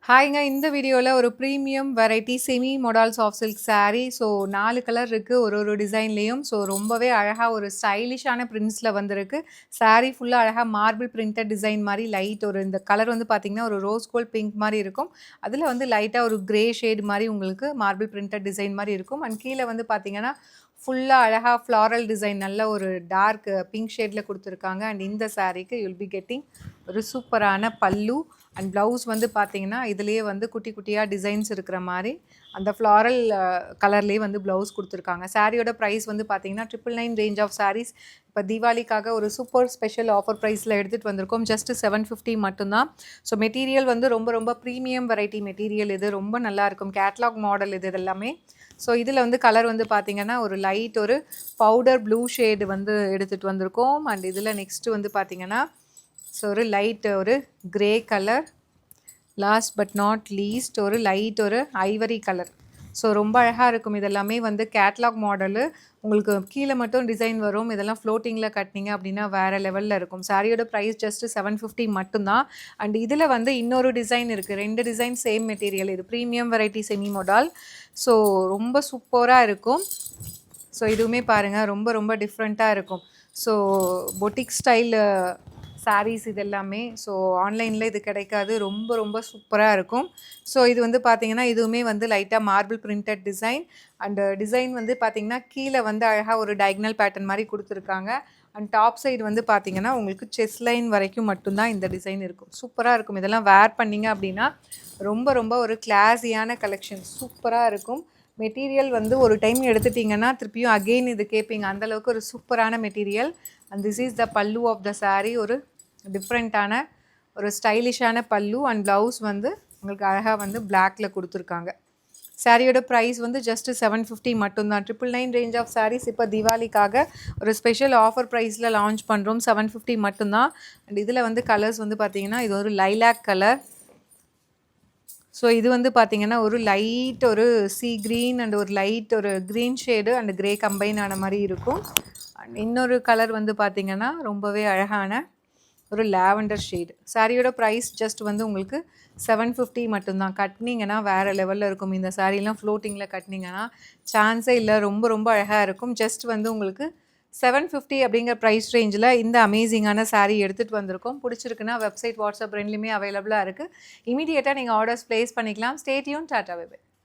ஹாய்ங்க. இந்த வீடியோல ஒரு premium variety semi modal soft silk sari. So 4 colour இருக்கு ஒரு டிசைன்லேயும். ஸோ ரொம்பவே அழகா ஒரு ஸ்டைலிஷான பிரிண்ட்ஸ்ல வந்திருக்கு. சாரி ஃபுல்லா அழகா மார்பிள் பிரிண்டட் டிசைன் மாரி லைட் இந்த கலர் வந்து பார்த்தீங்கன்னா, ஒரு ரோஸ் கோல்ட் பிங்க் மாரி இருக்கும். அதில வந்து லைட்டா ஒரு கிரே ஷேட் மாரி உங்களுக்கு மார்பிள் பிரிண்டட் டிசைன் மாரி இருக்கும். அண்ட் கீழ வந்து பார்த்தீங்கன்னா, ஃபுல்லா அழகா ஃப்ளாரல் டிசைன் நல்ல ஒரு டார்க் பிங்க் ஷேட்ல குடுத்துருக்காங்க. அண்ட் இந்த சாரிக்கு யூ வில் பி கெட்டிங் ஒரு சூப்பரான பல்லு அண்ட் ப்ளவுஸ் வந்து பார்த்தீங்கன்னா, இதிலேயே வந்து குட்டி குட்டியா டிசைன்ஸ் இருக்கிற மாரி, அந்த ஃப்ளாரல் கலர்லேயே வந்து ப்ளவுஸ் குடுத்துருக்காங்க. சாரியோட ப்ரைஸ் வந்து பார்த்தீங்கன்னா, 999 ரேஞ்ச் ஆஃப் சாரீஸ் இப்போ தீபாவளிக்காக ஒரு சூப்பர் ஸ்பெஷல் ஆஃபர் ப்ரைஸில் எடுத்துகிட்டு வந்திருக்கோம். ஜஸ்ட் 750 மட்டும்தான். ஸோ மெட்டீரியல் வந்து ரொம்ப ரொம்ப ப்ரீமியம் வெரைட்டி மெட்டீரியல் இது. ரொம்ப நல்லாயிருக்கும். கேட்லாக் மாடல் இது எல்லாமே. ஸோ இதில் வந்து கலர் வந்து பார்த்தீங்கன்னா, ஒரு லைட் ஒரு பவுடர் ப்ளூ ஷேடு வந்து எடுத்துகிட்டு வந்திருக்கோம். அண்ட் இதில் நெக்ஸ்ட்டு வந்து பார்த்தீங்கன்னா, ஸோ ஒரு லைட் ஒரு grey colour, last but not least ஒரு லைட் ஒரு ஐவரி கலர். ஸோ ரொம்ப அழகாக இருக்கும். இதெல்லாமே வந்து கேட்லாக் மாடலு. உங்களுக்கு கீழே மட்டும் டிசைன் வரும். இதெல்லாம் ஃப்ளோட்டிங்கில் கட்டினீங்க அப்படின்னா வேறு லெவலில் இருக்கும். சாரியோட ப்ரைஸ் ஜஸ்ட் 750 மட்டும்தான். அண்ட் இதில் வந்து இன்னொரு டிசைன் இருக்குது. 2 டிசைன் சேம் மெட்டீரியல். இது ப்ரீமியம் வெரைட்டி செமி மோடால். ஸோ ரொம்ப சூப்பராக இருக்கும். ஸோ இதுவுமே பாருங்கள், ரொம்ப ரொம்ப டிஃப்ரெண்ட்டாக இருக்கும். ஸோ பொட்டிக் ஸ்டைல் சாரீஸ் இது எல்லாமே. ஸோ ஆன்லைனில் இது கிடைக்காது. ரொம்ப ரொம்ப சூப்பராக இருக்கும். ஸோ இது வந்து பார்த்தீங்கன்னா, இதுவுமே வந்து லைட்டாக marble printed design. And design வந்து பார்த்தீங்கன்னா, கீழே வந்து அழகாக ஒரு டயக்னல் பேட்டர்ன் மாதிரி கொடுத்துருக்காங்க. அண்ட் டாப் சைடு வந்து பார்த்தீங்கன்னா, உங்களுக்கு செஸ் லைன் வரைக்கும் மட்டும்தான் இந்த டிசைன் இருக்கும். சூப்பராக இருக்கும். இதெல்லாம் வேர் பண்ணிங்க அப்படின்னா ரொம்ப ரொம்ப ஒரு கிளாஸியான கலெக்ஷன். சூப்பராக இருக்கும். மெட்டீரியல் வந்து ஒரு டைம் எடுத்துட்டிங்கன்னா திருப்பியும் அகெயின் இது கேட்பீங்க. அந்தளவுக்கு ஒரு சூப்பரான material. And this is the பல்லு ஆஃப் த சாரீ. ஒரு டிஃப்ரெண்ட்டான ஒரு ஸ்டைலிஷான பல்லு அண்ட் ப்ளவுஸ் வந்து உங்களுக்கு அழகாக வந்து பிளாக்ல கொடுத்துருக்காங்க. சாரியோட ப்ரைஸ் வந்து ஜஸ்ட் 750 மட்டும்தான். 999 ரேஞ்ச் ஆஃப் சாரீஸ் இப்போ தீபாவளிக்காக ஒரு ஸ்பெஷல் ஆஃபர் ப்ரைஸில் லான்ச் பண்ணுறோம். 750 மட்டும்தான். அண்ட் இதில் வந்து கலர்ஸ் வந்து பார்த்தீங்கன்னா, இது ஒரு லைலாக் கலர். ஸோ இது வந்து பார்த்தீங்கன்னா, ஒரு லைட் ஒரு சீ க்ரீன் அண்ட் ஒரு லைட் ஒரு green shade and grey combine ஆன மாதிரி இருக்கும். அண்ட் இன்னொரு கலர் வந்து பார்த்தீங்கன்னா, ரொம்பவே அழகான ஒரு லாவெண்டர் ஷேடு. சாரியோட ப்ரைஸ் ஜஸ்ட் வந்து உங்களுக்கு 750 மட்டும்தான். கட்டினீங்கன்னா வேறு லெவலில் இருக்கும். இந்த சாரீலாம் ஃப்ளோட்டிங்கில் கட்டினீங்கன்னா சான்ஸே இல்லை. ரொம்ப ரொம்ப அழகாக இருக்கும். ஜஸ்ட் வந்து உங்களுக்கு 750 அப்படிங்கிற ப்ரைஸ் ரேஞ்சில் இந்த அமேசிங்கான சாரீ எடுத்துகிட்டு வந்திருக்கோம். பிடிச்சிருக்குன்னா வெப்சைட், வாட்ஸ்அப் ரெண்டுலேயுமே அவைலபிளாக இருக்குது. இமீடியட்டாக நீங்கள் ஆர்டர்ஸ் ப்ளேஸ் பண்ணிக்கலாம். Stay tuned. Tata bye by.